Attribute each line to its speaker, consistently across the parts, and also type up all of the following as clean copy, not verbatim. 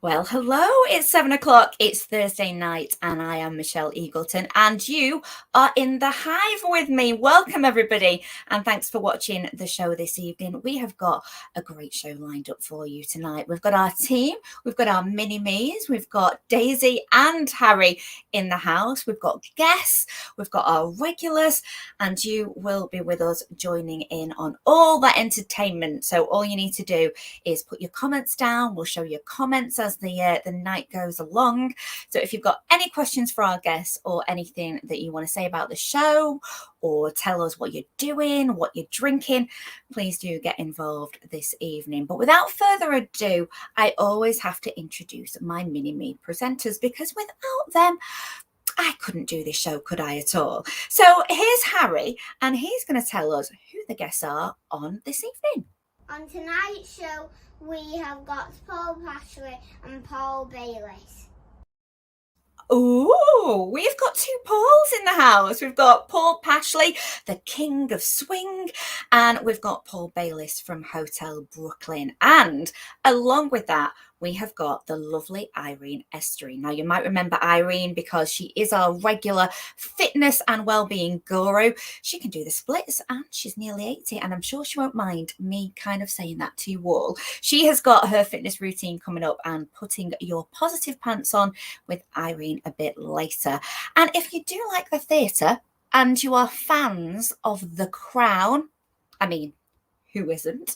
Speaker 1: Well, hello, it's 7 o'clock. It's Thursday night, and I am Michelle Eagleton, and you are in the Hive with me. Welcome, everybody, and thanks for watching the show this evening. We have got a great show lined up for you tonight. We've got our team, we've got our mini me's, we've got Daisy and Harry in the house, we've got guests, we've got our regulars, and you will be with us joining in on all that entertainment. So, all you need to do is put your comments down. We'll show your comments as the night goes along. So if you've got any questions for our guests or anything that you want to say about the show or tell us what you're doing, what you're drinking, please do get involved this evening. But without further ado, I always have to introduce my mini-me presenters because without them, I couldn't do this show, could I at all? So here's Harry, and he's going to tell us who the guests are on this evening.
Speaker 2: On tonight's show, we have got Paul Pashley and Paul Bayliss.
Speaker 1: Oh, we've got two Pauls in the house. We've got Paul Pashley, the king of swing, and we've got Paul Bayliss from Hotel Brooklyn. And along with that, we have got the lovely Irene Estuary. Now, you might remember Irene because she is our regular fitness and well-being guru. She can do the splits and she's nearly 80, and I'm sure she won't mind me kind of saying that to you all. She has got her fitness routine coming up and putting your positive pants on with Irene a bit later. And if you do like the theatre and you are fans of The Crown, I mean, who isn't?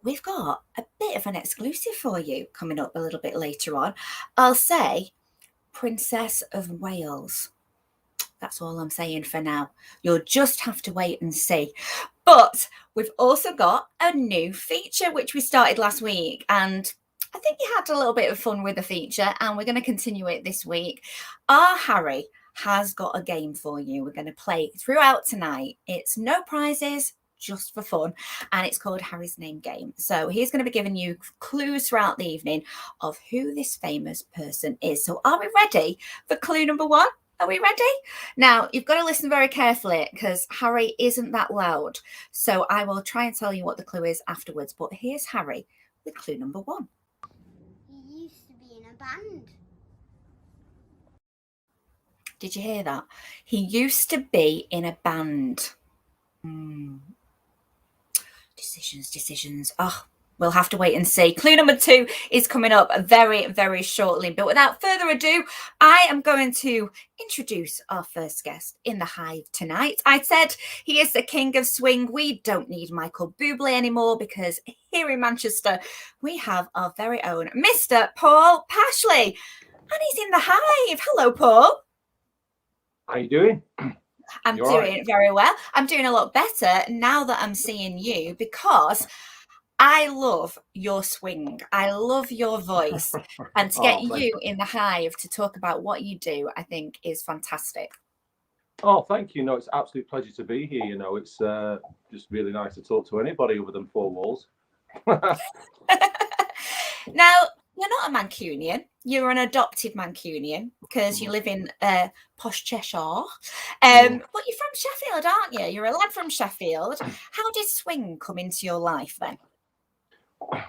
Speaker 1: We've got a bit of an exclusive for you coming up a little bit later on. I'll say Princess of Wales. That's all I'm saying for now. You'll just have to wait and see. But we've also got a new feature, which we started last week. And I think you had a little bit of fun with the feature, and we're going to continue it this week. Our Harry has got a game for you. We're going to play throughout tonight. It's no prizes, just for fun, and it's called Harry's Name Game. So he's going to be giving you clues throughout the evening of who this famous person is. So are we ready for clue number one? Are we ready? Now, you've got to listen very carefully because Harry isn't that loud. So I will try and tell you what the clue is afterwards. But here's Harry with clue number one.
Speaker 2: He used to be in a band.
Speaker 1: Did you hear that? He used to be in a band. Decisions. Oh, we'll have to wait and see. Clue number two is coming up very, very shortly. But without further ado, I am going to introduce our first guest in the Hive tonight. I said he is the king of swing. We don't need Michael Bublé anymore because here in Manchester, we have our very own Mr. Paul Pashley. And he's in the Hive. Hello, Paul.
Speaker 3: How you doing?
Speaker 1: I'm doing very well. I'm doing a lot better now that I'm seeing you because I love your swing. I love your voice. And to get you in the Hive to talk about what you do, I think is fantastic.
Speaker 3: Oh, thank you. No, it's an absolute pleasure to be here. You know, it's just really nice to talk to anybody other than four walls.
Speaker 1: Now, you're not a Mancunian. You're an adopted Mancunian because you live in posh Cheshire. But you're from Sheffield, aren't you? You're a lad from Sheffield. How did swing come into your life then?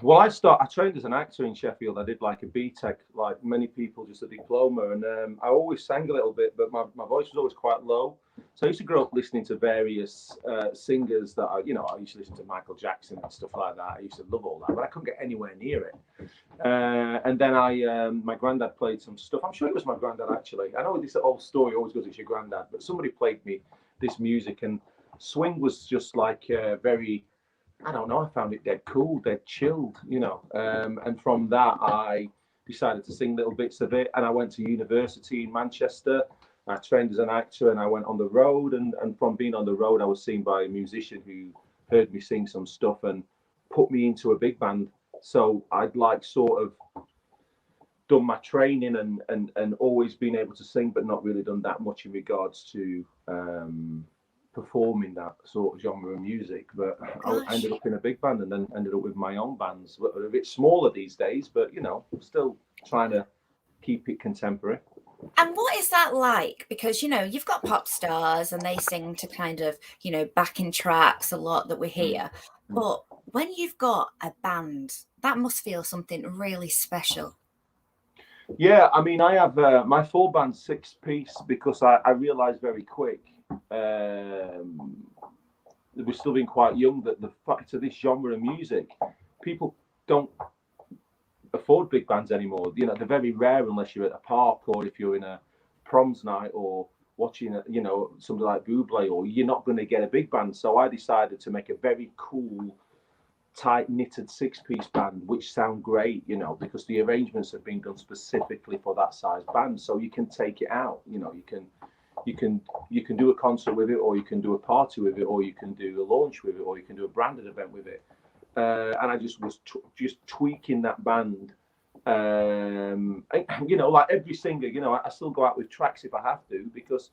Speaker 3: Well, I trained as an actor in Sheffield. I did like a BTEC, like many people, just a diploma. And I always sang a little bit, but my voice was always quite low. So I used to grow up listening to various singers that I used to listen to Michael Jackson and stuff like that. I used to love all that, but I couldn't get anywhere near it. And then my granddad played some stuff. I'm sure it was my granddad, actually. I know this old story always goes, it's your granddad, but somebody played me this music, and swing was just like very, I don't know, I found it dead cool, dead chilled, and from that I decided to sing little bits of it, and I went to university in Manchester. I trained as an actor, and I went on the road, and from being on the road I was seen by a musician who heard me sing some stuff and put me into a big band. So I'd like sort of done my training and always been able to sing, but not really done that much in regards to performing that sort of genre of music. But I ended up in a big band and then ended up with my own bands. We're a bit smaller these days, but still trying to keep it contemporary.
Speaker 1: And what is that like? Because, you've got pop stars and they sing to kind of, backing tracks a lot that we hear. But when you've got a band, that must feel something really special.
Speaker 3: Yeah, I mean, I have my full band 6 piece because I realised very quick, um, we're still being quite young, that the fact of this genre of music, people don't afford big bands anymore. You know, they're very rare unless you're at a park or if you're in a proms night or watching, something like Buble, or you're not going to get a big band. So I decided to make a very cool, tight knitted 6 piece band, which sound great, because the arrangements have been done specifically for that size band. So you can take it out, you can do a concert with it, or you can do a party with it, or you can do a launch with it, or you can do a branded event with it. And I just was just tweaking that band. Like every singer, I still go out with tracks if I have to, because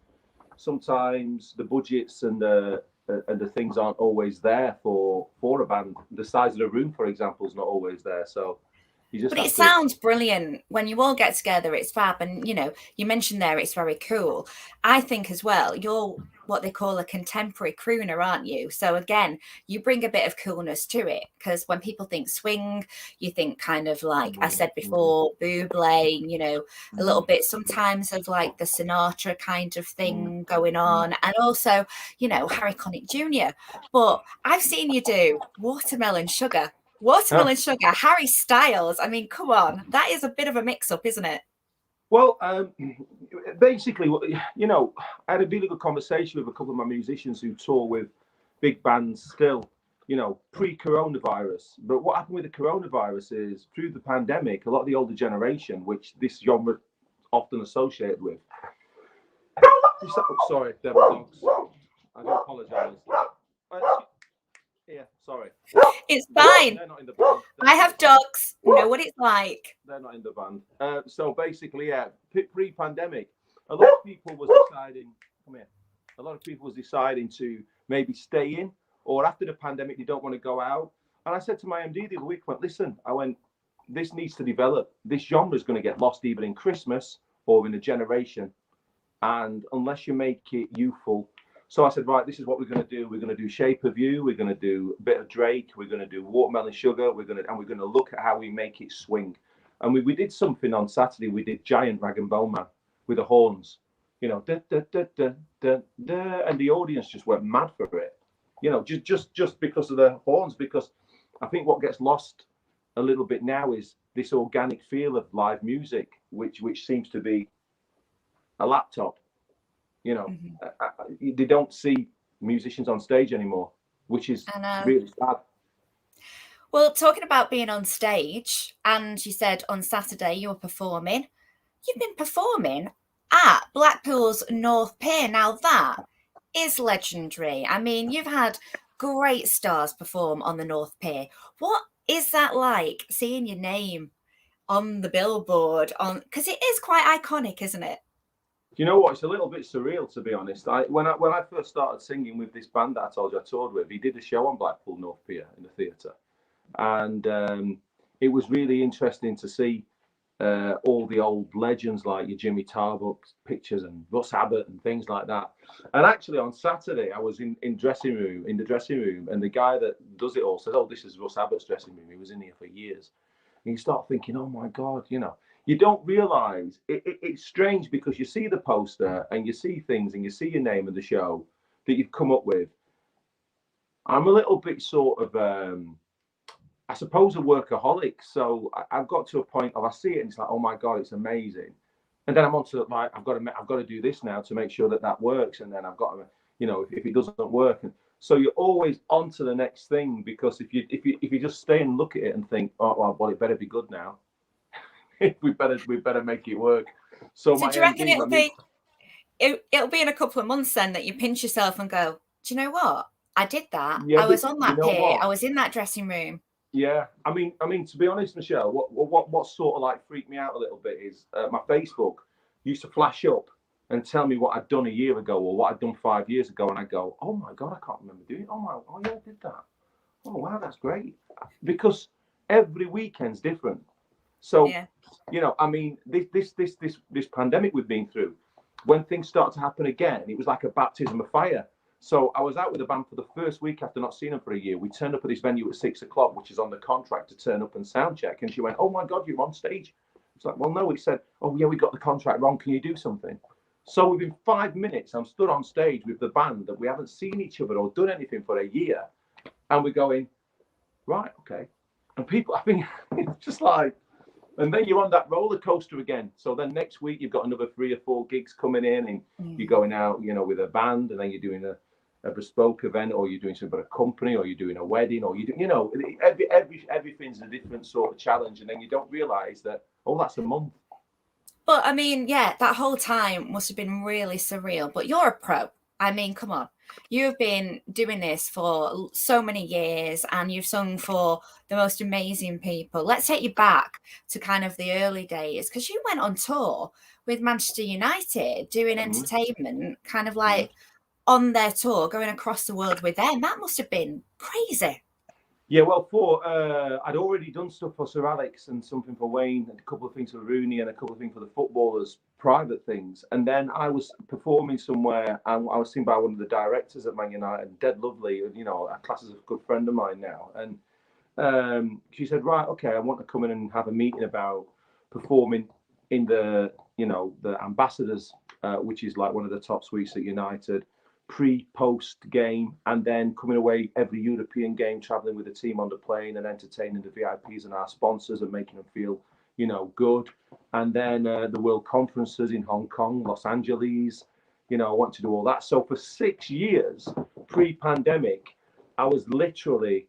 Speaker 3: sometimes the budgets and the things aren't always there for a band. The size of the room, for example, is not always there. So you just
Speaker 1: But it
Speaker 3: have to.
Speaker 1: sounds brilliant when you all get together. It's fab, and you mentioned there it's very cool. I think as well, you're what they call a contemporary crooner, aren't you? So again, you bring a bit of coolness to it, because when people think swing, you think kind of like I said before, Buble, a little bit sometimes of like the Sinatra kind of thing going on, and also Harry Connick Jr. But I've seen you do Watermelon Sugar.
Speaker 3: Huh.
Speaker 1: Watermelon Sugar, Harry Styles. I mean, come on. That is a bit of a mix up, isn't it?
Speaker 3: Well, basically, I had a really good conversation with a couple of my musicians who tour with big bands still, pre-coronavirus. But what happened with the coronavirus is, through the pandemic, a lot of the older generation, which this genre often associated with. Sorry, there were dogs. I do apologise. Yeah, sorry.
Speaker 1: It's fine.
Speaker 3: They're not in the band.
Speaker 1: I have dogs. Know what it's like.
Speaker 3: They're not in the band. So basically, yeah, pre-pandemic, a lot of people was deciding. Come here. A lot of people was deciding to maybe stay in, or after the pandemic, they don't want to go out. And I said to my MD the other week, this needs to develop. This genre is going to get lost either in Christmas or in a generation. And unless you make it youthful. So I said, right, this is what we're going to do. We're going to do Shape of You. We're going to do a bit of Drake. We're going to do Watermelon Sugar. We're going to look at how we make it swing. And we did something on Saturday. We did Giant Rag and Bone Man with the horns, da, da, da, da, da, da, and the audience just went mad for it. Just because of the horns. Because I think what gets lost a little bit now is this organic feel of live music, which seems to be a laptop. They don't see musicians on stage anymore, which is really sad.
Speaker 1: Well, talking about being on stage, and you said on Saturday you were performing. You've been performing at Blackpool's North Pier. Now that is legendary. I mean, you've had great stars perform on the North Pier. What is that like, seeing your name on the billboard? Because it is quite iconic, isn't it?
Speaker 3: You know what? It's a little bit surreal, to be honest. When I first started singing with this band that I told you I toured with, he did a show on Blackpool North Pier in the theatre, and it was really interesting to see all the old legends like your Jimmy Tarbuck pictures and Russ Abbott and things like that. And actually, on Saturday, I was in the dressing room, and the guy that does it all says, "Oh, this is Russ Abbott's dressing room. He was in here for years." And you start thinking, "Oh my God," you don't realize it's strange, because you see the poster and you see things and you see your name in the show that you've come up with. I'm a little bit sort of, I suppose, a workaholic. So I've got to a point of I see it and it's like, oh my God, it's amazing. And then I'm on to like, I've got to do this now to make sure that works. And then I've got to, if it doesn't work. And so you're always on to the next thing, because if you just stay and look at it and think, oh well, it better be good now. we better make it work. So
Speaker 1: do you reckon it'll be in a couple of months then that you pinch yourself and go, do you know what? I did that.
Speaker 3: Yeah,
Speaker 1: I was on that pier.
Speaker 3: What?
Speaker 1: I was in that dressing room.
Speaker 3: Yeah, I mean, to be honest, Michelle, what sort of like freaked me out a little bit is my Facebook used to flash up and tell me what I'd done a year ago or what I'd done 5 years ago, and I go, oh my God, I can't remember doing it. Oh yeah, I did that. Oh wow, that's great. Because every weekend's different. So,
Speaker 1: yeah.
Speaker 3: I mean, this pandemic we've been through, when things start to happen again, it was like a baptism of fire. So I was out with the band for the first week after not seeing them for a year. We turned up at this venue at 6 o'clock, which is on the contract to turn up and sound check. And she went, "Oh my God, you're on stage." It's like, well, no. He said, oh yeah, we got the contract wrong. Can you do something? So within 5 minutes, I'm stood on stage with the band that we haven't seen each other or done anything for a year, and we're going, right, okay. And people, I think, it's just like, and then you're on that roller coaster again. So then next week you've got another 3 or 4 gigs coming in, and you're going out, with a band, and then you're doing a bespoke event, or you're doing something for a company, or you're doing a wedding, or everything's a different sort of challenge, and then you don't realise that, oh, that's a month.
Speaker 1: But I mean, yeah, that whole time must have been really surreal. But you're a pro. I mean, come on. You've been doing this for so many years and you've sung for the most amazing people. Let's take you back to kind of the early days, because you went on tour with Manchester United doing entertainment, kind of like on their tour, going across the world with them. That must have been crazy.
Speaker 3: Yeah, well, I'd already done stuff for Sir Alex and something for Wayne, and a couple of things for Rooney, and a couple of things for the footballers, private things. And then I was performing somewhere, and I was seen by one of the directors at Man United, dead lovely, a class as a good friend of mine now. And she said, right, okay, I want to come in and have a meeting about performing in the ambassadors, which is like one of the top suites at United, pre-post game, and then coming away every European game, traveling with the team on the plane and entertaining the VIPs and our sponsors and making them feel good. And then the world conferences in Hong Kong, Los Angeles, I want to do all that. So for 6 years pre-pandemic, I was literally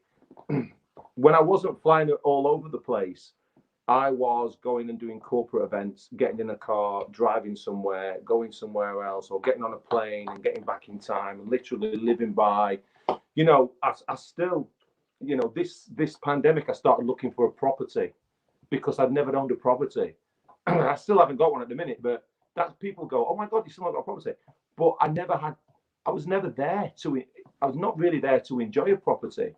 Speaker 3: when I wasn't flying all over the place, I was going and doing corporate events, getting in a car, driving somewhere, going somewhere else, or getting on a plane and getting back in time, and literally living by. I still, this pandemic, I started looking for a property because I'd never owned a property. I still haven't got one at the minute, but that's people go, oh my God, you still haven't got a property. But I was never there I was not really there to enjoy a property.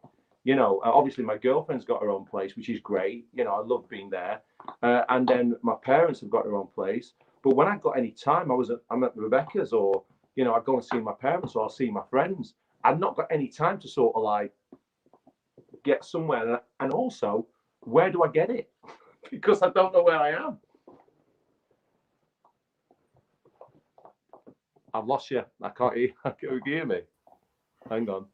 Speaker 3: Obviously my girlfriend's got her own place, which is great. I love being there. And then my parents have got their own place. But when I got any time, I'm at Rebecca's, or, I'd go and see my parents, or I'll see my friends. I'd not got any time to sort of like get somewhere. And also, where do I get it? Because I don't know where I am. I've lost you. I can't hear. Can you hear me? Hang on.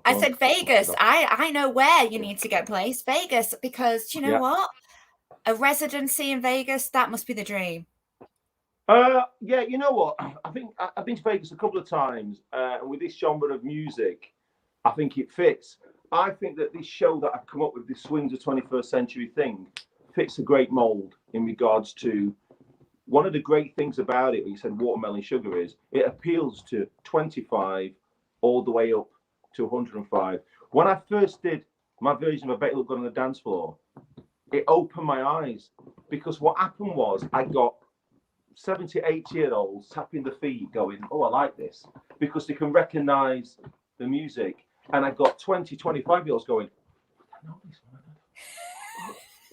Speaker 1: I said Vegas. I know where you need to get placed. Vegas, because do you know what? A residency in Vegas, that must be the dream.
Speaker 3: Yeah, you know what? I think I've been to Vegas a couple of times, and with this genre of music, I think it fits. I think that this show that I've come up with, this Swings of 21st Century thing, fits a great mold in regards to one of the great things about it. You said Watermelon Sugar is it appeals to 25 all the way up to 105. When I first did my version of I Bet You Look Good on the Dance Floor, it opened my eyes, because what happened was I got 70, 80-year-olds tapping the feet going, oh, I like this, because they can recognize the music. And I got 20, 25-year-olds going, I know this one.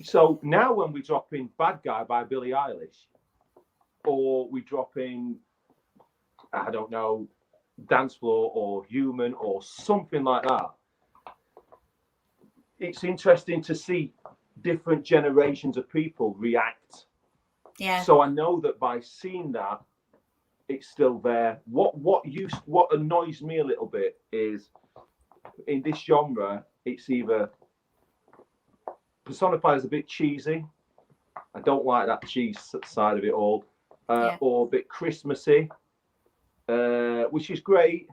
Speaker 3: So now when we drop in Bad Guy by Billie Eilish, or we drop in, I don't know, Dance Floor or Human or something like that, it's interesting to see different generations of people react.
Speaker 1: Yeah.
Speaker 3: So I know that by seeing that, it's still there. What annoys me a little bit is in this genre, it's either personified as a bit cheesy. I don't like that cheese side of it all, or a bit Christmassy, which is great,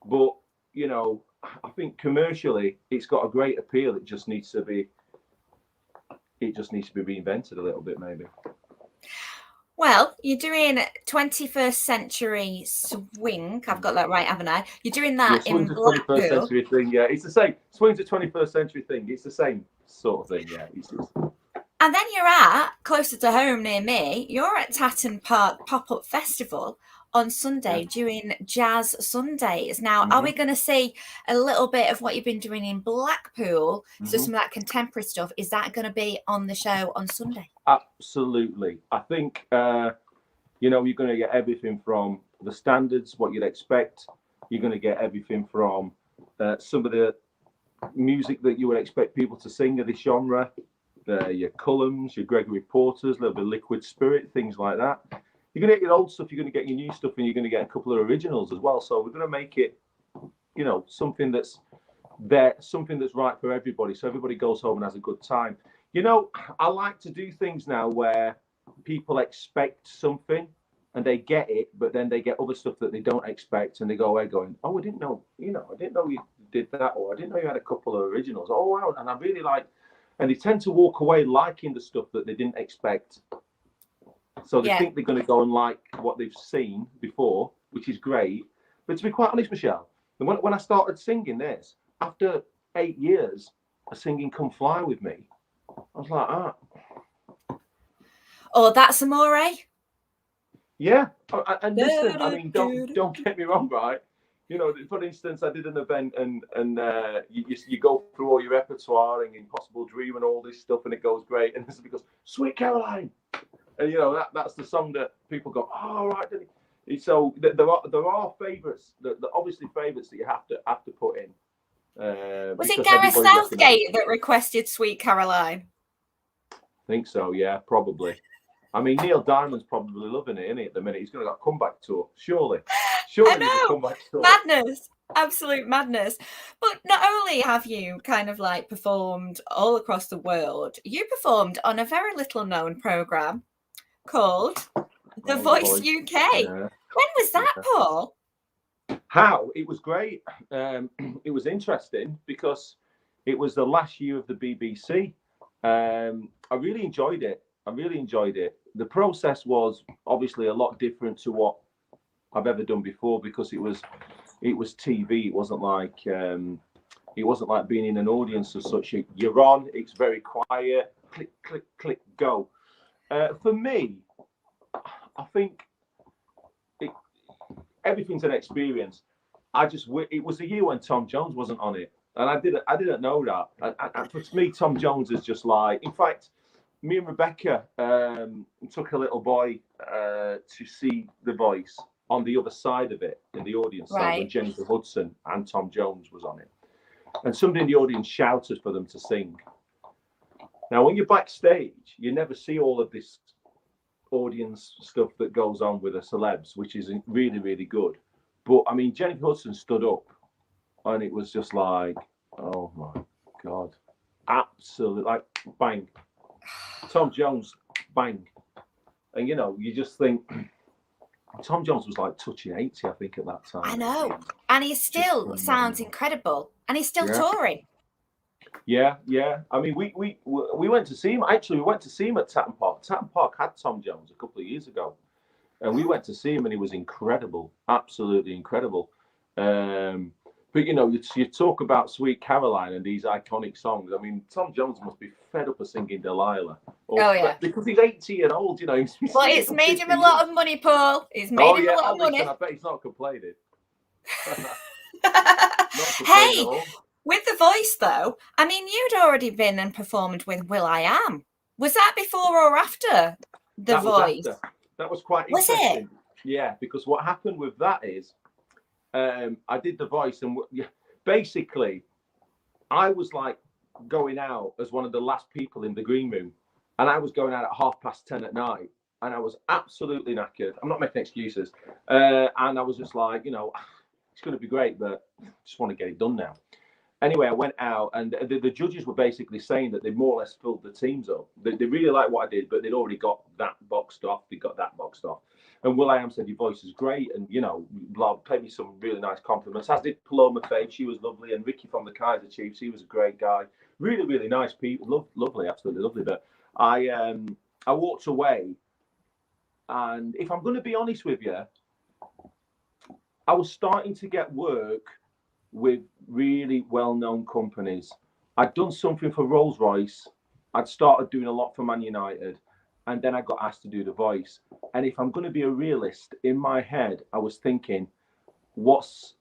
Speaker 3: but I think commercially it's got a great appeal. It just needs to be reinvented a little bit, maybe.
Speaker 1: Well, you're doing 21st century swing. I've got that right, haven't I? You're doing that in Blackpool.
Speaker 3: 21st century thing, yeah. It's the same. Swing's a 21st century thing. It's the same sort of thing, yeah.
Speaker 1: And then you're at, closer to home near me, you're at Tatton Park Pop-Up Festival on Sunday doing Jazz Sundays. Now, are we going to see a little bit of what you've been doing in Blackpool? So some of that contemporary stuff, is that going to be on the show on Sunday?
Speaker 3: Absolutely. I think, you're going to get everything from the standards, what you'd expect. You're going to get everything from some of the music that you would expect people to sing of this genre. your Cullums, your Gregory Porters, a little bit of Liquid Spirit, things like that. You're going to get your old stuff, you're going to get your new stuff, and you're going to get a couple of originals as well. So we're going to make it, you know, something that's there, something that's right for everybody, so everybody goes home and has a good time. You know, I like to do things now where people expect something and they get it, but then they get other stuff that they don't expect, and they go away going, "Oh, I didn't know, you know, I didn't know you did that, or I didn't know you had a couple of originals. Oh, wow!" And I really like, and they tend to walk away liking the stuff that they didn't expect. So they think they're going to go and like what they've seen before, which is great. But to be quite honest, Michelle, when I started singing this, after 8 years of singing "Come Fly With Me," I was like, ah.
Speaker 1: Oh, that's Amore.
Speaker 3: Yeah. And listen, I mean, don't get me wrong, right? You know, for instance, I did an event and you go through all your repertoire and Impossible Dream and all this stuff, and it goes great. And this goes, "Sweet Caroline." And you know that's the song that people go, "Oh, right." So there are favourites, that obviously favourites that you have to put in.
Speaker 1: Was it Gareth Southgate that requested "Sweet Caroline"?
Speaker 3: I think so. Yeah, probably. I mean, Neil Diamond's probably loving it, isn't he? At the minute, he's going to go comeback tour. Surely.
Speaker 1: I know. Madness. Absolute madness. But not only have you kind of like performed all across the world, you performed on a very little known programme called The Voice UK. Yeah. When was that, Paul?
Speaker 3: How? It was great. It was interesting because it was the last year of the BBC. I really enjoyed it. The process was obviously a lot different to what I've ever done before, because it was TV. It wasn't like being in an audience as such. You're on. It's very quiet. Click, click, click, go. For me, I think everything's an experience. It was the year when Tom Jones wasn't on it, and I didn't know that. And for me, Tom Jones is just like. In fact, me and Rebecca took a little boy to see The Voice on the other side of it in the audience, right, when Jennifer Hudson and Tom Jones was on it, and somebody in the audience shouted for them to sing. Now, when you're backstage, you never see all of this audience stuff that goes on with the celebs, which is really, really good. But I mean, Jennifer Hudson stood up, and it was just like, oh my God, absolutely, like bang. Tom Jones, bang. And you know, you just think Tom Jones was like touching 80, I think, at that time.
Speaker 1: I know. And he still sounds incredible. And he's still touring.
Speaker 3: Yeah. I mean, we went to see him. Actually, we went to see him at Tatton Park. Tatton Park had Tom Jones a couple of years ago. And we went to see him, and he was incredible. Absolutely incredible. But, you know, you talk about Sweet Caroline and these iconic songs. I mean, Tom Jones must be fed up of singing Delilah. Because he's 80 years old, you know.
Speaker 1: Well, it's made him a lot of money, Paul. It's made him a lot of money.
Speaker 3: I bet he's not complaining.
Speaker 1: Hey, with The Voice, though, I mean, you'd already been and performed with will.i.am. Was that before or after The Voice?
Speaker 3: That was quite interesting. Was it? Yeah, because what happened with that is, I did The Voice, and basically, I was like going out as one of the last people in the green room, and I was going out at 10:30 at night, and I was absolutely knackered. I'm not making excuses, and I was just like, you know, it's going to be great, but I just want to get it done now. Anyway, I went out, and the judges were basically saying that they more or less filled the teams up. They really liked what I did, but they'd already got that boxed off. They got that boxed off. And will.i.am said, "Your voice is great," and, you know, paid me some really nice compliments. As did Paloma Faith, she was lovely, and Ricky from the Kaiser Chiefs, he was a great guy. Really, really nice people, lovely, absolutely lovely. But I walked away, and if I'm going to be honest with you, I was starting to get work with really well-known companies. I'd done something for Rolls-Royce. I'd started doing a lot for Man United. And then I got asked to do The Voice. And if I'm going to be a realist, in my head, I was thinking, what's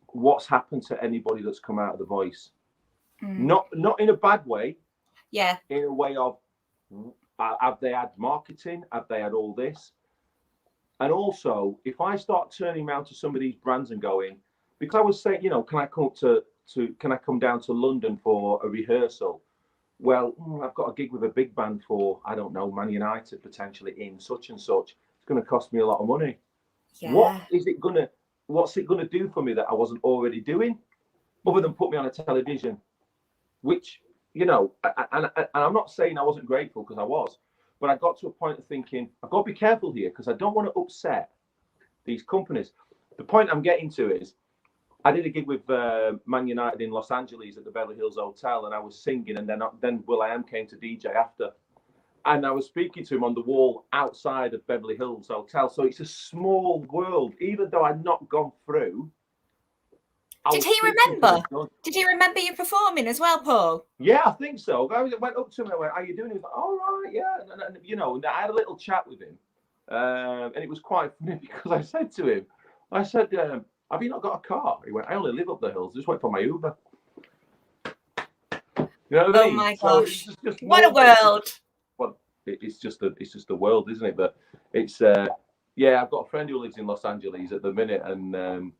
Speaker 3: happened to anybody that's come out of The Voice? Not in a bad way.
Speaker 1: Yeah.
Speaker 3: In a way of, have they had marketing? Have they had all this? And also, if I start turning around to some of these brands and going, because I was saying, you know, can I come down to London for a rehearsal? well, I've got a gig with a big band for, I don't know, Man United potentially in such and such. It's going to cost me a lot of money.
Speaker 1: Yeah.
Speaker 3: What's it gonna do for me that I wasn't already doing, other than put me on a television? Which, and I'm not saying I wasn't grateful, because I was, but I got to a point of thinking I've got to be careful here, because I don't want to upset these companies. The point I'm getting to is, I did a gig with Man United in Los Angeles at the Beverly Hills Hotel, and I was singing, and then will.i.am came to DJ after. And I was speaking to him on the wall outside of Beverly Hills Hotel. So it's a small world. Even though I'd not gone through,
Speaker 1: Did he remember? Did he remember you performing as well, Paul?
Speaker 3: Yeah, I think so. I went up to him and I went, "How you doing?" He was like, "All right, yeah." And I had a little chat with him, and it was quite funny because I said to him, "Have you not got a car?" He went, "I only live up the hills. Just wait for my Uber." You know what I mean?
Speaker 1: My gosh!
Speaker 3: So just
Speaker 1: what a world!
Speaker 3: Well, it's just the world, isn't it? But it's I've got a friend who lives in Los Angeles at the minute, and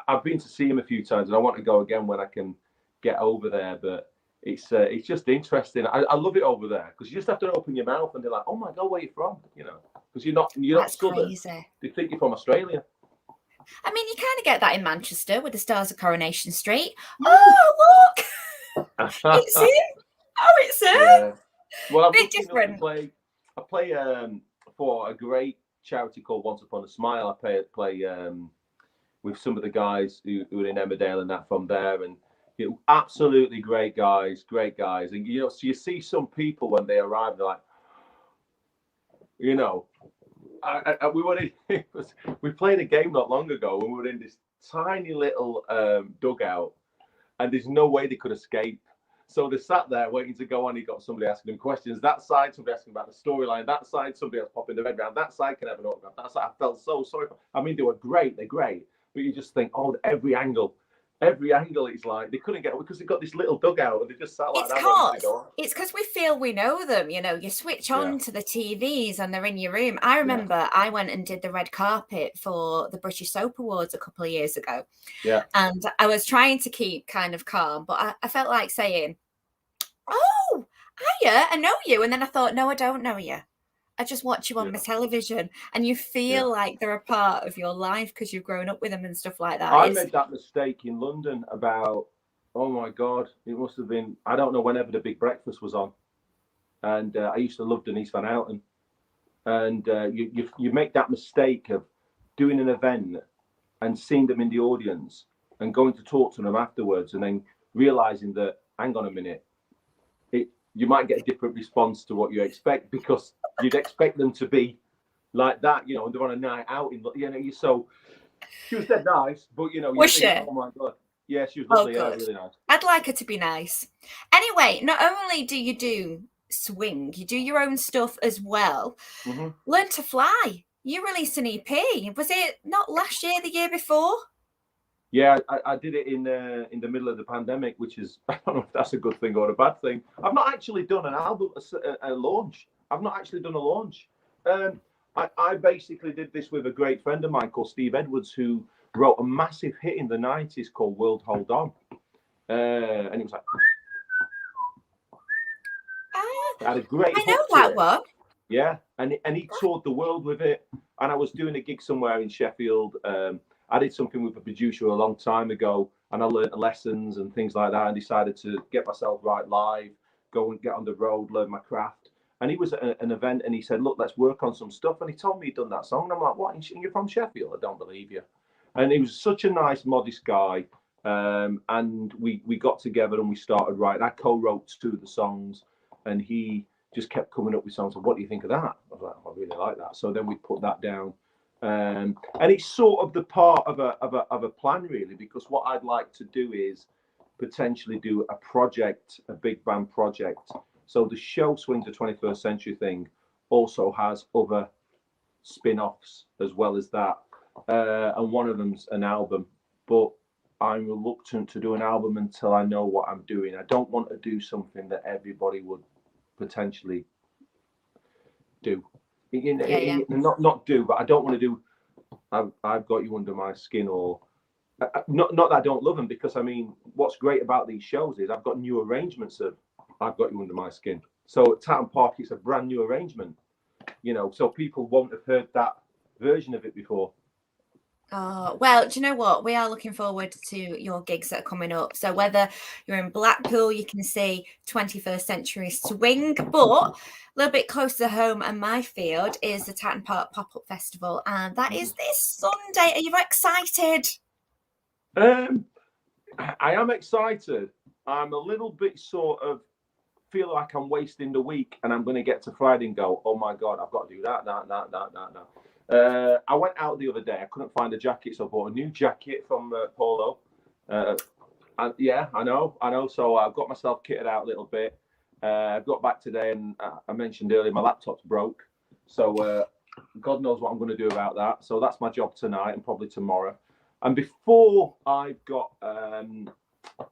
Speaker 3: I've been to see him a few times, and I want to go again when I can get over there. But it's just interesting. I love it over there, because you just have to open your mouth and they're like, "Oh my God, where are you from?" Because you're not Southern.
Speaker 1: Crazy.
Speaker 3: They think you're from Australia.
Speaker 1: I mean, you kind of get that in Manchester with the Stars of Coronation Street. Oh, look! It's him! Oh, it's him!
Speaker 3: Yeah. Well, I'm
Speaker 1: bit different.
Speaker 3: I play for a great charity called Once Upon a Smile. I play with some of the guys who are in Emmerdale and that from there, and absolutely great guys. And so you see some people when they arrive, they're like, we played a game not long ago, and we were in this tiny little dugout, and there's no way they could escape. So they sat there waiting to go on. You got somebody asking them questions. That side, somebody asking about the storyline. That side, somebody else popping the red round. That side can have an autograph. That side, I felt so sorry. I mean, they were great. They're great. But you just think, oh, every angle is like, they couldn't get, because they got this little dugout and they just sat like
Speaker 1: it's because we feel we know them. You switch on to the TVs and they're in your room. I remember I went and did the red carpet for the British Soap Awards a couple of years ago.
Speaker 3: Yeah.
Speaker 1: And I was trying to keep kind of calm, but I felt like saying, "Oh, hiya, I know you." And then I thought, no, I don't know you. I just watch you on my television, and you feel like they're a part of your life because you've grown up with them and stuff like that.
Speaker 3: I made that mistake in London about, oh my God, it must have been, I don't know, whenever The Big Breakfast was on. And I used to love Denise Van Outen. And you make that mistake of doing an event and seeing them in the audience and going to talk to them afterwards, and then realizing that, hang on a minute, you might get a different response to what you expect, because you'd expect them to be like that, and they're on a night out so she was dead nice, but
Speaker 1: was she?
Speaker 3: Oh my God, yeah, she was lovely. Yeah, really nice.
Speaker 1: I'd like her to be nice. Anyway, not only do you do swing, you do your own stuff as well.
Speaker 3: Mm-hmm.
Speaker 1: Learn to Fly. You released an EP. Was it not last year, the year before?
Speaker 3: Yeah, I did it in the middle of the pandemic, which is, I don't know if that's a good thing or a bad thing. I've not actually done an album, a launch. I've not actually done a launch. I basically did this with a great friend of mine called Steve Edwards, who wrote a massive hit in the 90s called World Hold On. And it was like, I had a great
Speaker 1: I know that one.
Speaker 3: Yeah, and he toured the world with it. And I was doing a gig somewhere in Sheffield. I did something with a producer a long time ago, and I learned lessons and things like that, and decided to get myself right live, go and get on the road, learn my craft. And he was at an event, and he said, "Look, let's work on some stuff." And he told me he'd done that song, and I'm like, "What? And you're from Sheffield? I don't believe you." And he was such a nice, modest guy. And we got together and we started writing. I co-wrote 2 of the songs, and he just kept coming up with songs. So, what do you think of that? I was like, I really like that. So then we put that down. And it's sort of the part of a plan, really, because what I'd like to do is potentially do a project, a big band project. So the show Swings the 21st Century thing also has other spin-offs as well as that, and one of them's an album. But I'm reluctant to do an album until I know what I'm doing. I don't want to do something that everybody would potentially do. Not do, but I don't want to do. I've got you under my skin, or not that I don't love them, because I mean, what's great about these shows is I've got new arrangements of I've got you under my skin. So at Tatton Park, it's a brand new arrangement, so people won't have heard that version of it before.
Speaker 1: Oh, well, do you know what? We are looking forward to your gigs that are coming up. So whether you're in Blackpool, you can see 21st Century Swing, but a little bit closer to home and my field is the Tatton Park Pop-Up Festival, and that is this Sunday. Are you excited?
Speaker 3: I am excited. I'm a little bit sort of feel like I'm wasting the week, and I'm going to get to Friday and go, oh my God, I've got to do that. I went out the other day. I couldn't find a jacket, so I bought a new jacket from Polo. And yeah, I know. So I've got myself kitted out a little bit. I got back today, and I mentioned earlier my laptop's broke. So God knows what I'm going to do about that. So that's my job tonight and probably tomorrow. And before I've got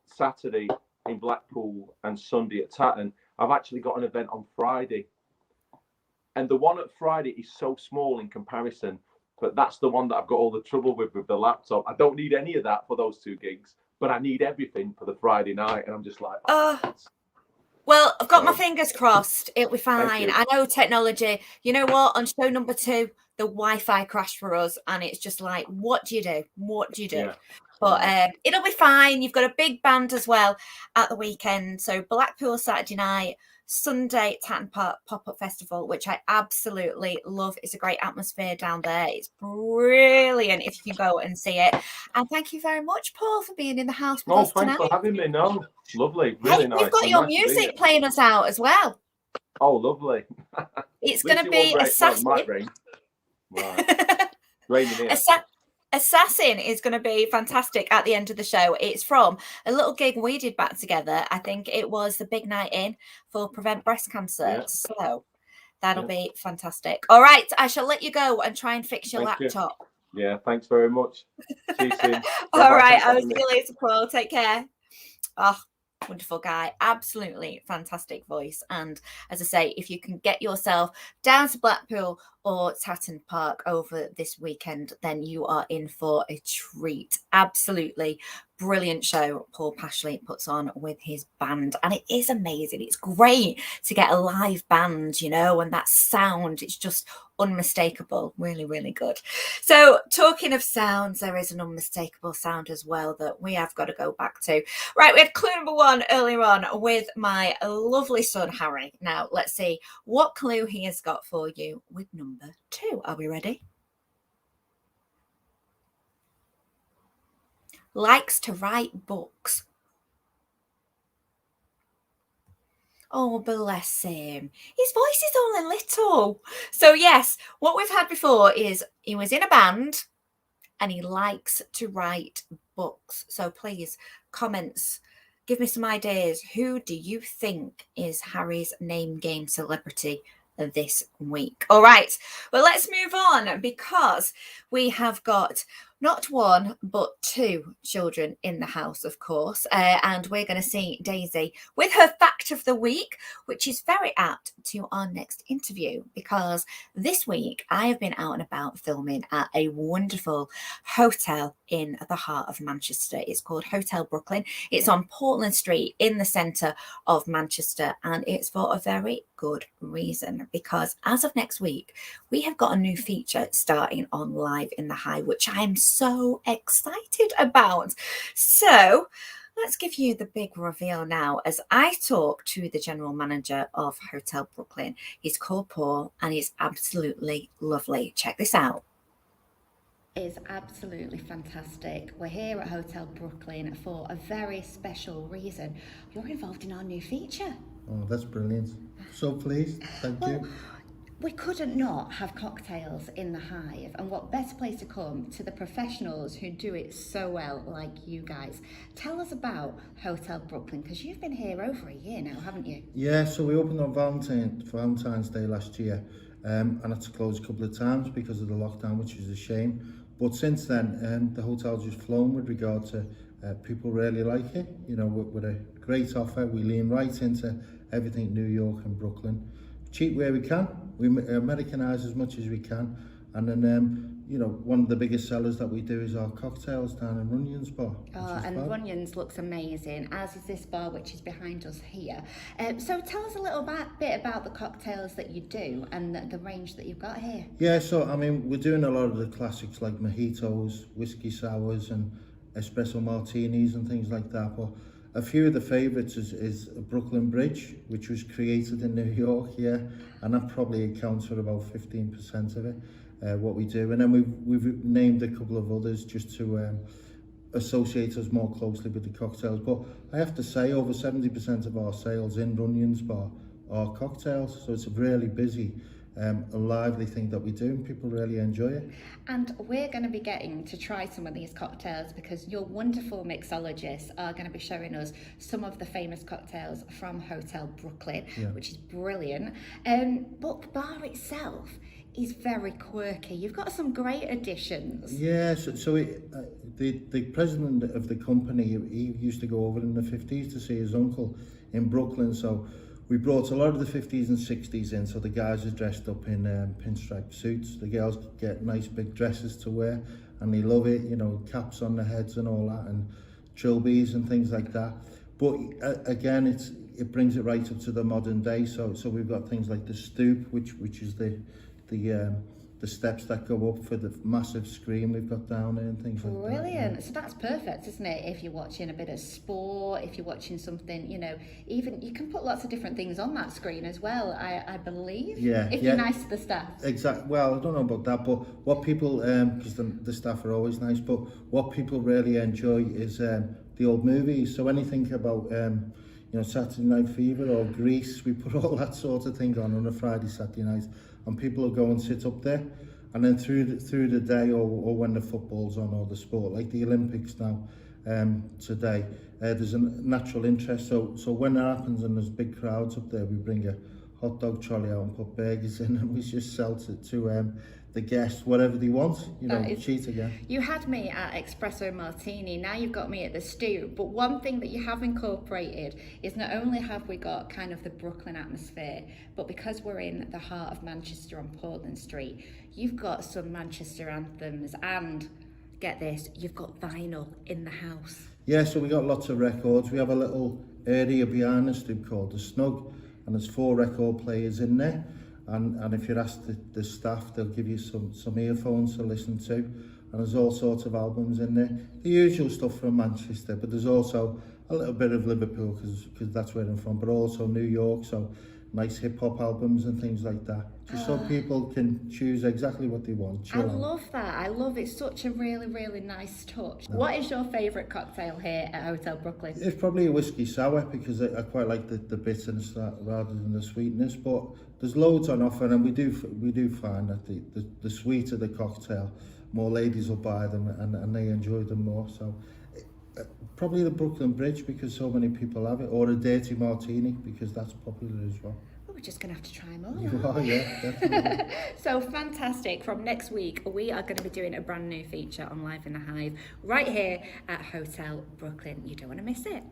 Speaker 3: Saturday in Blackpool and Sunday at Tatton, I've actually got an event on Friday. And the one at Friday is so small in comparison, but that's the one that I've got all the trouble with the laptop. I don't need any of that for those two gigs, but I need everything for the Friday night. And I'm just like,
Speaker 1: well, I've got my fingers crossed. It'll be fine. I know technology. You know what? On show number 2, the Wi-Fi crashed for us, and it's just like, what do you do? Yeah. But it'll be fine. You've got a big band as well at the weekend. So Blackpool Saturday night, Sunday Tatton Park Pop-Up Festival, which I absolutely love. It's a great atmosphere down there. It's brilliant if you can go and see it. And thank you very much, Paul, for being in the house with us tonight.
Speaker 3: Thanks for having me. No, lovely, really nice.
Speaker 1: We've got your music playing us out as well.
Speaker 3: Oh, lovely.
Speaker 1: It's going to be Assassin.
Speaker 3: Right. Raining here.
Speaker 1: Assassin is going to be fantastic at the end of the show. It's from a little gig we did back together. I think it was the big night in for Prevent Breast Cancer. Yeah. So that'll be fantastic. All right, I shall let you go and try and fix your laptop.
Speaker 3: Yeah, thanks very much. See you soon.
Speaker 1: All right, I'll see you later, Paul. Take care. Oh, wonderful guy, absolutely fantastic voice. And as I say, if you can get yourself down to Blackpool or Tatton Park over this weekend, then you are in for a treat. Absolutely brilliant show Paul Pashley puts on with his band, and it is amazing. It's great to get a live band, and that sound, it's just unmistakable. Really, really good. So talking of sounds, there is an unmistakable sound as well that we have got to go back to. Right, we had clue number 1 earlier on with my lovely son Harry. Now let's see what clue he has got for you with number 2. Are we ready? Likes to write books. Oh, bless him. His voice is only little. So yes, what we've had before is he was in a band and he likes to write books. So please, comments, give me some ideas. Who do you think is Harry's name game celebrity this week? All right, well, let's move on, because we have got not 1 but 2 children in the house, of course, and we're going to see Daisy with her fact of the week, which is very apt to our next interview, because this week I have been out and about filming at a wonderful hotel in the heart of Manchester. It's called Hotel Brooklyn. It's on Portland Street in the centre of Manchester, and it's for a very good reason, because as of next week we have got a new feature starting on Live in the Hive, which I'm so excited about. So let's give you the big reveal now as I talk to the general manager of Hotel Brooklyn. He's called Paul and he's absolutely lovely. Check this out.
Speaker 4: Is absolutely fantastic. We're here at Hotel Brooklyn for a very special reason. You're involved in our new feature.
Speaker 5: Oh, that's brilliant. So pleased. Thank you.
Speaker 4: We couldn't not have cocktails in the Hive, and what better place to come to the professionals who do it so well, like you guys. Tell us about Hotel Brooklyn, because you've been here over a year now, haven't you?
Speaker 5: Yeah, so we opened on Valentine's Day last year, and had to close a couple of times because of the lockdown, which was a shame. But since then, the hotel's just flown with regard to people really like it. With a great offer, we lean right into everything New York and Brooklyn. Cheap where we can, we Americanise as much as we can, and then you know, one of the biggest sellers that we do is our cocktails down in Runyon's Bar.
Speaker 4: Oh, and Runyon's looks amazing, as is this bar, which is behind us here. So tell us a little bit about the cocktails that you do and the range that you've got here.
Speaker 5: Yeah, so I mean, we're doing a lot of the classics like mojitos, whiskey sours and espresso martinis and things like that. But a few of the favourites is Brooklyn Bridge, which was created in New York, yeah, and that probably accounts for about 15% of it, what we do. And then we've named a couple of others just to associate us more closely with the cocktails. But I have to say, over 70% of our sales in Runyon's Bar are cocktails, so it's a really busy, a lively thing that we do, and people really enjoy it.
Speaker 4: And we're going to be getting to try some of these cocktails because your wonderful mixologists are going to be showing us some of the famous cocktails from Hotel Brooklyn, which is brilliant. But the bar itself is very quirky. You've got some great additions.
Speaker 5: Yeah, the president of the company, he used to go over in the 50s to see his uncle in Brooklyn, so we brought a lot of the 50s and 60s in, so the guys are dressed up in pinstripe suits. The girls get nice big dresses to wear, and they love it, you know, caps on their heads and all that, and trilbies and things like that. But again, it brings it right up to the modern day. So we've got things like the stoop, which is the steps that go up for the massive screen we've got down there and things like that.
Speaker 4: Brilliant. So that's perfect, isn't it? If you're watching a bit of sport, if you're watching something, you know, even you can put lots of different things on that screen as well, I believe.
Speaker 5: Yeah.
Speaker 4: If you're nice to the staff.
Speaker 5: Exactly. Well, I don't know about that, but what people, because the staff are always nice, but what people really enjoy is the old movies. So anything about, you know, Saturday Night Fever or Grease, we put all that sort of thing on a Friday, Saturday night, and people will go and sit up there, and then through the day or when the football's on or the sport, like the Olympics now, today, there's a natural interest. So when that happens and there's big crowds up there, we bring a hot dog trolley out and put burgers in, and we just sell to the guests whatever they want, you know, cheat again.
Speaker 4: You had me at espresso martini, now you've got me at the stew, but one thing that you have incorporated is not only have we got kind of the Brooklyn atmosphere, but because we're in the heart of Manchester on Portland Street, you've got some Manchester anthems, and get this, you've got vinyl in the house.
Speaker 5: Yeah, so we got lots of records. We have a little area behind the stoop called the Snug, and there's 4 record players in there. And if you ask the staff, they'll give you some earphones to listen to. And there's all sorts of albums in there. The usual stuff from Manchester, but there's also a little bit of Liverpool, because that's where I'm from, but also New York, so nice hip-hop albums and things like that. Just so people can choose exactly what they want.
Speaker 4: I love that. I love it. Such a really, really nice touch. No. What is your favourite cocktail here at Hotel Brooklyn?
Speaker 5: It's probably a whiskey sour, because I quite like the bitterness rather than the sweetness, but there's loads on offer, and we do find that the sweeter the cocktail, more ladies will buy them, and they enjoy them more. So probably the Brooklyn Bridge, because so many people have it, or a dirty martini, because that's popular as well.
Speaker 4: We're just going to have to try them all.
Speaker 5: You are, yeah, definitely.
Speaker 4: So fantastic. From next week, we are going to be doing a brand new feature on Live in the Hive right here at Hotel Brooklyn. You don't want to miss it.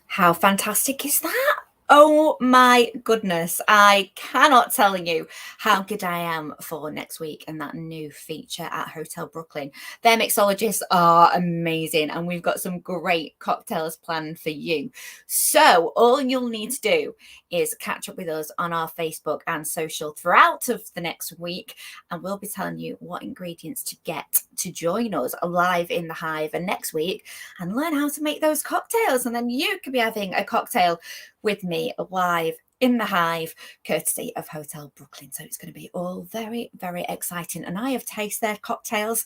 Speaker 1: How fantastic is that? Oh my goodness, I cannot tell you how good I am for next week and that new feature at Hotel Brooklyn. Their mixologists are amazing, and we've got some great cocktails planned for you. So all you'll need to do is catch up with us on our Facebook and social throughout of the next week, and we'll be telling you what ingredients to get to join us live in the Hive and next week and learn how to make those cocktails. And then you could be having a cocktail with me live in the Hive, courtesy of Hotel Brooklyn. So it's going to be all very, very exciting. And I have tasted their cocktails.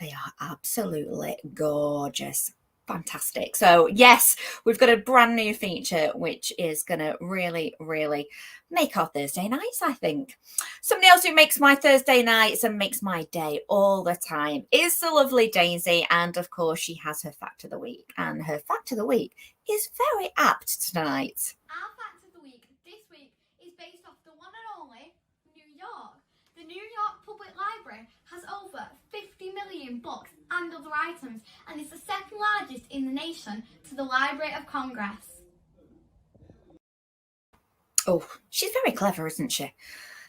Speaker 1: They are absolutely gorgeous. Fantastic. So yes, we've got a brand new feature which is going to really, really make our Thursday nights, I think. Somebody else who makes my Thursday nights and makes my day all the time is the lovely Daisy, and of course she has her fact of the week, and her fact of the week is very apt tonight.
Speaker 6: Our fact of the week this week is based off the one and only New York. The New York Public Library has over 50 million books and other items, and is the second largest in the nation to the Library of Congress.
Speaker 1: Oh, she's very clever, isn't she?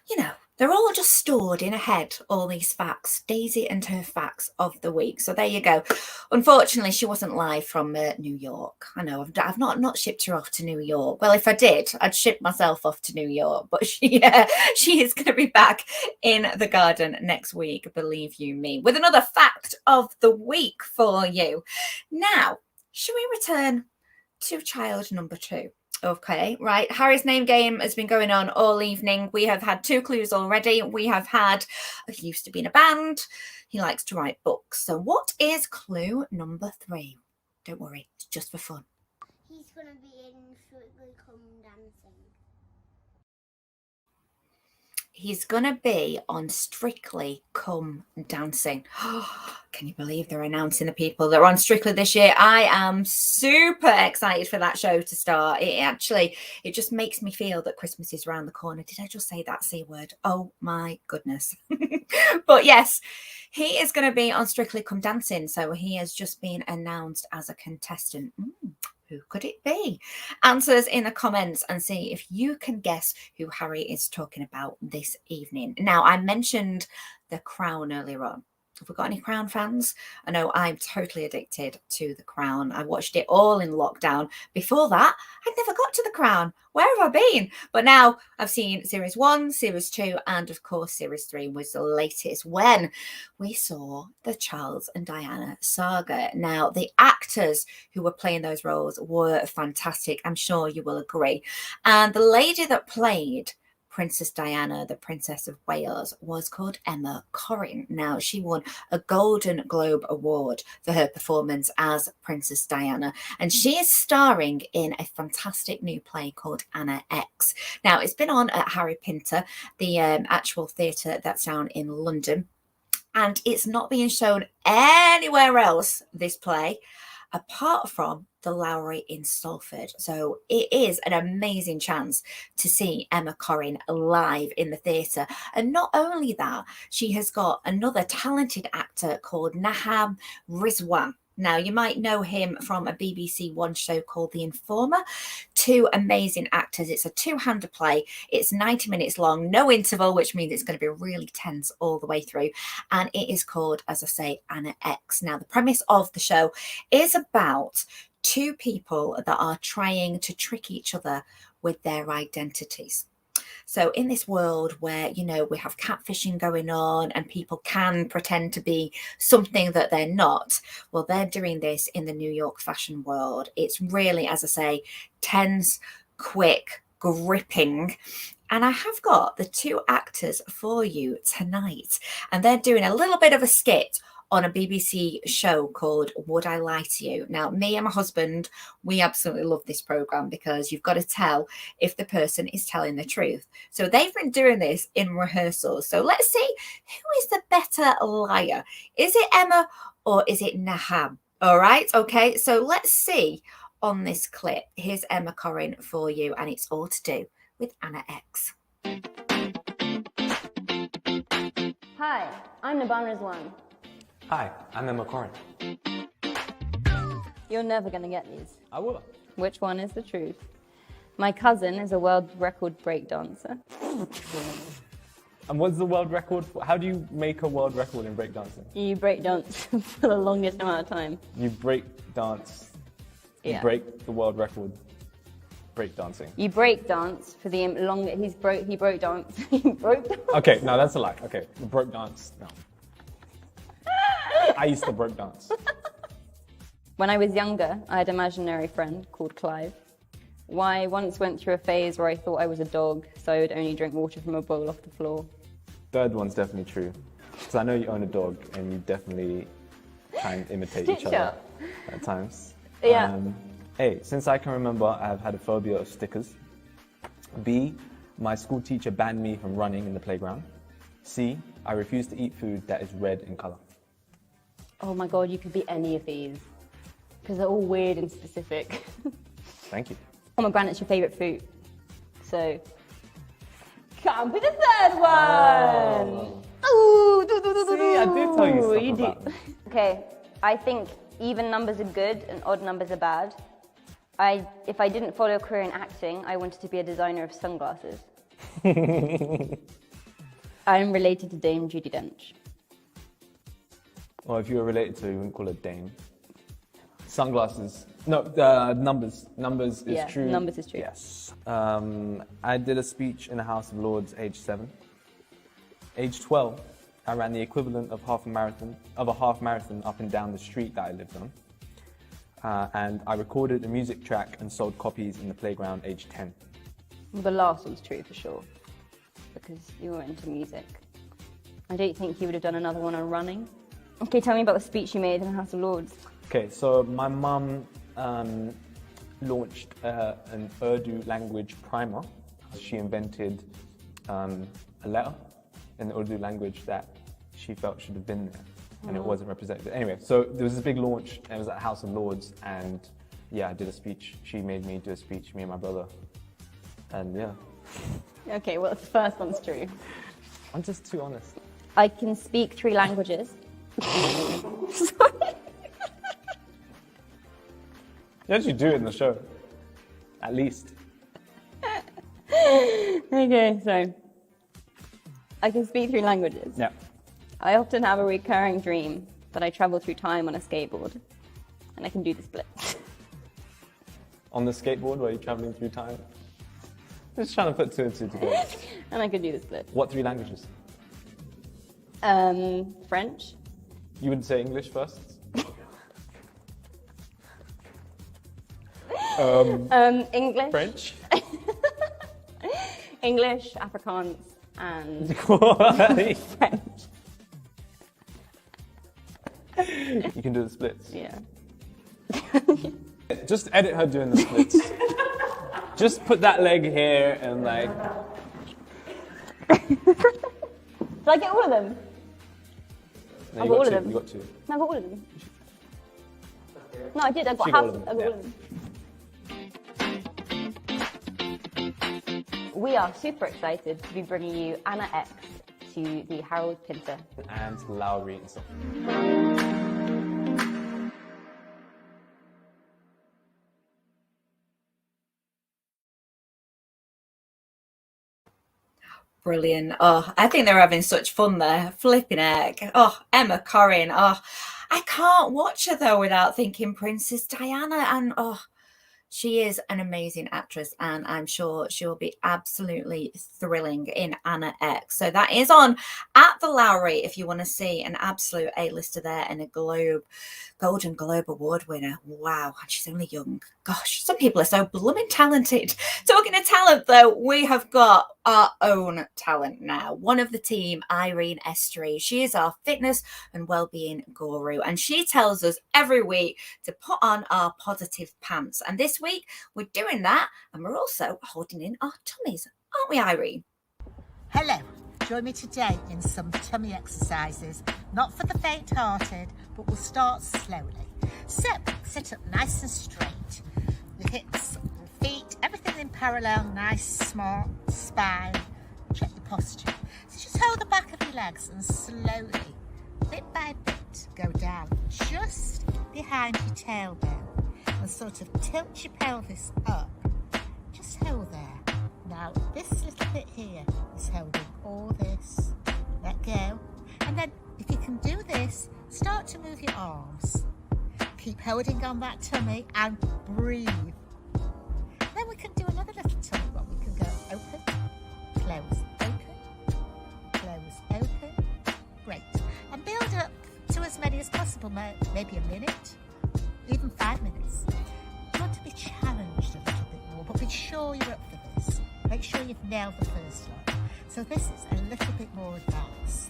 Speaker 1: You know, they're all just stored in her head, all these facts, Daisy and her facts of the week. So there you go. Unfortunately, she wasn't live from New York. I know, I've not shipped her off to New York. Well, if I did, I'd ship myself off to New York. But she is going to be back in the garden next week, believe you me, with another fact of the week for you. Now, shall we return to child number 2? Okay, right. Harry's name game has been going on all evening. We have had 2 clues already. We have had, he used to be in a band. He likes to write books. So what is clue number 3? Don't worry, it's just for fun.
Speaker 2: He's going to be in Strictly Come Dancing.
Speaker 1: He's going to be on Strictly Come Dancing. Can you believe they're announcing the people that are on Strictly this year? I am super excited for that show to start. It just makes me feel that Christmas is around the corner. Did I just say that C word? Oh my goodness. But yes, he is going to be on Strictly Come Dancing. So he has just been announced as a contestant. Who could it be? Answers in the comments and see if you can guess who Harry is talking about this evening. Now, I mentioned The Crown earlier on. Have we got any Crown fans? I know I'm totally addicted to The Crown. I watched it all in lockdown. Before that, I'd never got to The Crown. Where have I been? But now I've seen Series 1, Series 2, and of course Series 3 was the latest when we saw the Charles and Diana saga. Now, the actors who were playing those roles were fantastic. I'm sure you will agree. And the lady that played Princess Diana, the Princess of Wales, was called Emma Corrin. Now, she won a Golden Globe Award for her performance as Princess Diana, and she is starring in a fantastic new play called Anna X. Now, it's been on at Harry Pinter, the actual theatre that's down in London, and it's not being shown anywhere else, this play, apart from the Lowry in Salford. So it is an amazing chance to see Emma Corrin live in the theatre. And not only that, she has got another talented actor called Naham Rizwan. Now, you might know him from a BBC One show called The Informer. 2 amazing actors. It's a 2-hander play. It's 90 minutes long, no interval, which means it's going to be really tense all the way through. And it is called, as I say, Anna X. Now, the premise of the show is about 2 people that are trying to trick each other with their identities. So in this world where, you know, we have catfishing going on and people can pretend to be something that they're not, well, they're doing this in the New York fashion world. It's really, as I say, tense, quick, gripping. And I have got the 2 actors for you tonight, and they're doing a little bit of a skit on a BBC show called Would I Lie to You? Now, me and my husband, we absolutely love this programme because you've got to tell if the person is telling the truth. So they've been doing this in rehearsals. So let's see who is the better liar. Is it Emma or is it Naham? All right, okay, so let's see on this clip. Here's Emma Corrin for you, and it's all to do with Anna X.
Speaker 7: Hi, I'm Naban Rizwan.
Speaker 8: Hi, I'm Emma Corrin.
Speaker 7: You're never going to get these.
Speaker 8: I will.
Speaker 7: Which one is the truth? My cousin is a world record breakdancer.
Speaker 8: And what's the world record for? How do you make a world record in breakdancing?
Speaker 7: You breakdance for the longest amount of time.
Speaker 8: You break dance. You break the world record breakdancing.
Speaker 7: You breakdance for the longest. He broke dance. He broke dance.
Speaker 8: Okay, no, that's a lie. Okay, the broke dance. No. I used to break dance.
Speaker 7: When I was younger, I had an imaginary friend called Clive. I once went through a phase where I thought I was a dog, so I would only drink water from a bowl off the floor.
Speaker 8: Third one's definitely true. Because I know you own a dog and you definitely try and imitate each other at times.
Speaker 7: Yeah.
Speaker 8: A, since I can remember, I've had a phobia of stickers. B, my school teacher banned me from running in the playground. C, I refuse to eat food that is red in colour.
Speaker 7: Oh my god, you could be any of these. Because they're all weird and specific.
Speaker 8: Thank you.
Speaker 7: Pomegranate's your favourite fruit. So, can't be the third one! Ooh,
Speaker 8: See, I did tell you something about them.
Speaker 7: Okay, I think even numbers are good and odd numbers are bad. If I didn't follow a career in acting, I wanted to be a designer of sunglasses. I'm related to Dame Judi Dench.
Speaker 8: Well, if you were related to her, you wouldn't call her Dame. Sunglasses. No, numbers. Numbers is
Speaker 7: Yeah,
Speaker 8: true.
Speaker 7: numbers is true.
Speaker 8: Yes. I did a speech in the House of Lords age 7. Age 12, I ran the equivalent of a half marathon up and down the street that I lived on. And I recorded a music track and sold copies in the playground age 10.
Speaker 7: Well, the last one's true for sure, because you were into music. I don't think you would have done another one on running. Okay, tell me about the speech you made in the House of Lords.
Speaker 8: Okay, so my mum launched an Urdu language primer. She invented a letter in the Urdu language that she felt should have been there, and it wasn't represented. Anyway, so there was this big launch, and it was at the House of Lords, and yeah, I did a speech. She made me do a speech, me and my brother, and yeah.
Speaker 7: Okay, well, the first one's true.
Speaker 8: I'm just too honest.
Speaker 7: I can speak 3 languages. Sorry.
Speaker 8: You actually do it in the show, at least.
Speaker 7: Okay, so I can speak 3 languages.
Speaker 8: Yeah.
Speaker 7: I often have a recurring dream that I travel through time on a skateboard, and I can do the splits.
Speaker 8: On the skateboard, where you're traveling through time. Just trying to put 2 and 2 together.
Speaker 7: And I can do the splits.
Speaker 8: What 3 languages?
Speaker 7: French.
Speaker 8: You would say English first?
Speaker 7: English.
Speaker 8: French?
Speaker 7: English, Afrikaans, and French.
Speaker 8: You can do the splits.
Speaker 7: Yeah.
Speaker 8: Just edit her doing the splits. Just put that leg here and like.
Speaker 7: Did I get all of them?
Speaker 8: No,
Speaker 7: I
Speaker 8: you
Speaker 7: got all
Speaker 8: got
Speaker 7: of
Speaker 8: 2.
Speaker 7: them.
Speaker 8: You got 2.
Speaker 7: No, I got all of them. No, I did. I got
Speaker 8: She
Speaker 7: half.
Speaker 8: got all of them,
Speaker 7: I got all of them. We are super excited to be bringing you Anna X to the Harold Pinter.
Speaker 8: And Lowry and stuff.
Speaker 1: Brilliant. Oh, I think they're having such fun there. Flipping heck. Oh, Emma Corrin. Oh, I can't watch her though without thinking Princess Diana. And oh, she is an amazing actress, and I'm sure she'll be absolutely thrilling in Anna X. So that is on at the Lowry if you want to see an absolute A-lister there and a Golden Globe Award winner. Wow, and she's only young. Gosh, some people are so blooming talented. Talking of talent, though, we have got our own talent now. One of the team, Irene Estuary. She is our fitness and well-being guru, and she tells us every week to put on our positive pants. And this week, we're doing that, and we're also holding in our tummies, aren't we, Irene?
Speaker 9: Hello, join me today in some tummy exercises, not for the faint-hearted, but we'll start slowly. So, sit up nice and straight, the hips, the feet, everything in parallel, nice, smart spine, check your posture. So just hold the back of your legs and slowly, bit by bit, go down just behind your tailbone and sort of tilt your pelvis up. Just hold there. Now, this little bit here is holding all this. Let go. And then, if you can do this, start to move your arms. Keep holding on that tummy and breathe. Then we can do another little tummy one. We can go open, close, open, close, open. Great. And build up to as many as possible, maybe a minute, even 5 minutes. You want to be challenged a little bit more, but be sure you're up for this. Make sure you've nailed the first one. So this is a little bit more advanced.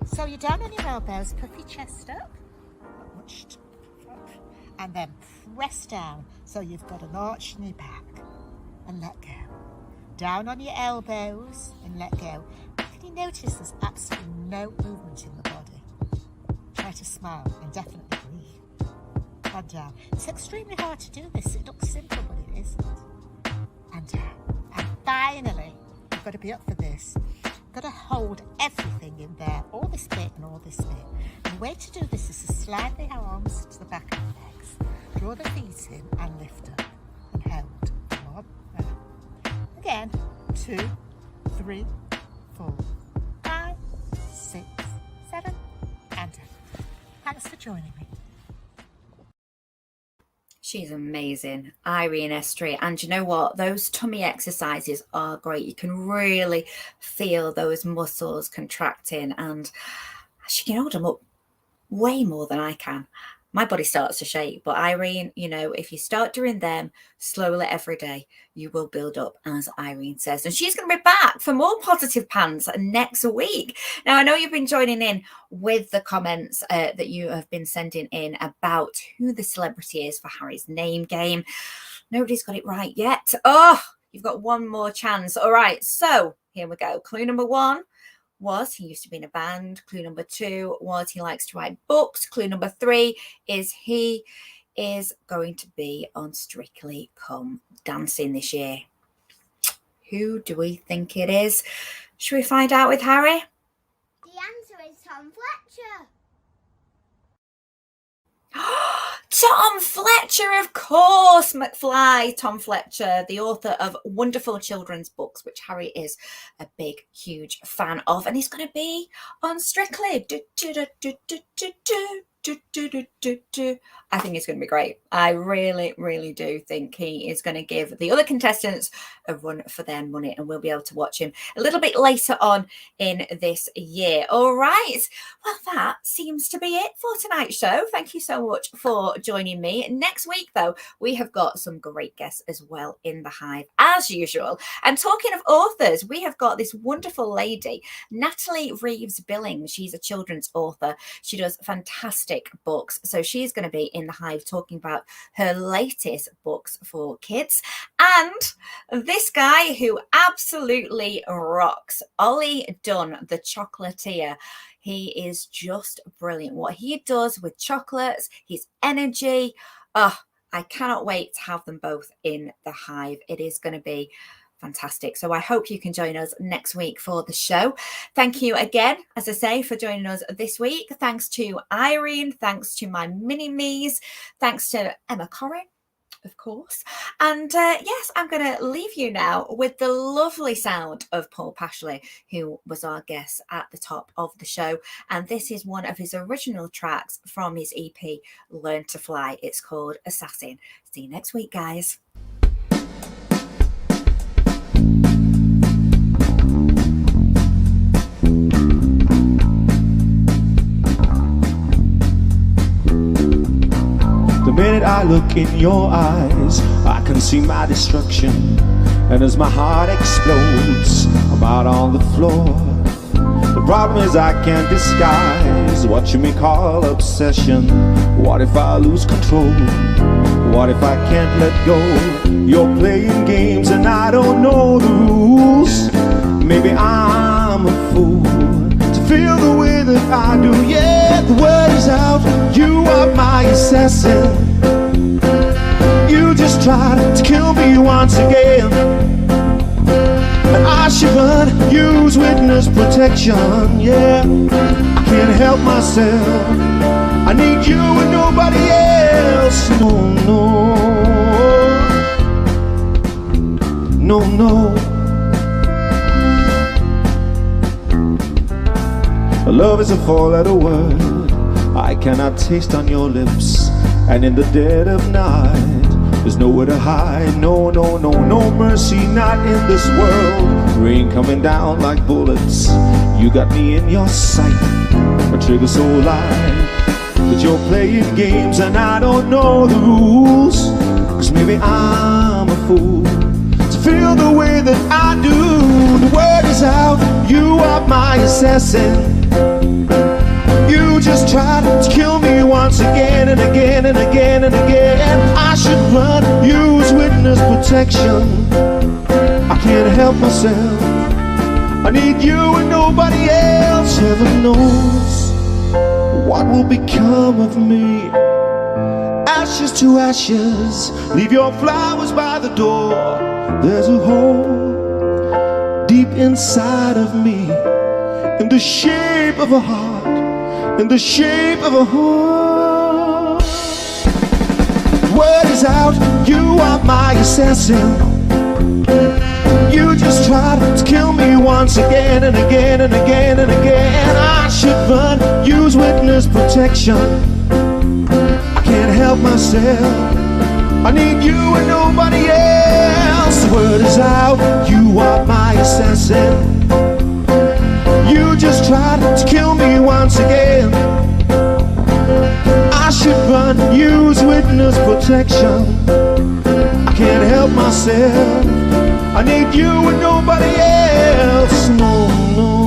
Speaker 9: So you're down on your elbows, puff your chest up, and then press down so you've got an arch in your back, and let go. Down on your elbows and let go. Can you notice there's absolutely no movement in the body? Try to smile and definitely breathe. And down. It's extremely hard to do this. It looks simple, but it isn't. And down. And finally, you've got to be up for this. You've got to hold everything in there, all this bit and all this bit. And the way to do this is to slide the arms to the back of the legs, draw the feet in and lift up. again. 2, 3, 4, 5, 6, 7, and 8. Thanks for joining me.
Speaker 1: She's amazing, Irene Estrie. And you know what? Those tummy exercises are great. You can really feel those muscles contracting, and she can hold them up way more than I can. My body starts to shake, but Irene, you know, if you start doing them slowly every day, you will build up, as Irene says. And she's going to be back for more positive pants next week. Now, I know you've been joining in with the comments that you have been sending in about who the celebrity is for Harry's name game. Nobody's got it right yet. Oh, you've got one more chance. All right, so here we go. Clue number 1 was he used to be in a band. Clue number 2 was he likes to write books. Clue number 3 is he is going to be on Strictly Come Dancing this year. Who do we think it is? Should we find out with Harry?
Speaker 2: The answer is Tom Fletcher.
Speaker 1: Tom Fletcher, of course, McFly. Tom Fletcher, the author of wonderful children's books, which Harry is a big, huge fan of. And he's going to be on Strictly. I think it's going to be great. I really, really do think he is going to give the other contestants a run for their money, and we'll be able to watch him a little bit later on in this year. All right. Well, that seems to be it for tonight's show. Thank you so much for joining me. Next week, though, we have got some great guests as well in the Hive, as usual. And talking of authors, we have got this wonderful lady, Natalie Reeves Billings. She's a children's author. She does fantastic books. So she's going to be in the Hive talking about her latest books for kids. And this guy who absolutely rocks, Ollie Dunn, the chocolatier. He is just brilliant. What he does with chocolates, his energy. Oh, I cannot wait to have them both in the Hive. It is going to be fantastic. So I hope you can join us next week for the show. Thank you again, as I say, for joining us this week. Thanks to Irene. Thanks to my mini-me's. Thanks to Emma Corrin, of course. And yes, I'm going to leave you now with the lovely sound of Paul Pashley, who was our guest at the top of the show. And this is one of his original tracks from his EP, Learn to Fly. It's called Assassin. See you next week, guys.
Speaker 10: The minute I look in your eyes, I can see my destruction. And as my heart explodes, I'm out on the floor. The problem is I can't disguise what you may call obsession. What if I lose control? What if I can't let go? You're playing games and I don't know the rules. Maybe I'm a fool to feel the way that I do. Yeah, the word is out, you are my assassin. You just tried to kill me once again, and I should run, use witness protection. Yeah, I can't help myself, I need you and nobody else. No, no, no, no. Love is a four-letter word I cannot taste on your lips. And in the dead of night, there's nowhere to hide. No, no, no, no mercy, not in this world. Rain coming down like bullets. You got me in your sight. A trigger so light that you're playing games and I don't know the rules. Cause maybe I'm a fool to feel the way that I do. The word is out, you are my assassin. You just tried to kill me once again and again and again and again. I should run, use witness protection. I can't help myself, I need you and nobody else. Heaven knows what will become of me. Ashes to ashes, leave your flowers by the door. There's a hole deep inside of me, in the shape of a heart, in the shape of a heart. Word is out, you are my assassin. You just tried to kill me once again and again and again and again. I should run, use witness protection. I can't help myself. I need you and nobody else. The word is out, you are my assassin. You just tried to kill me once again. I should run, use witness protection. I can't help myself. I need you and nobody else. No, no.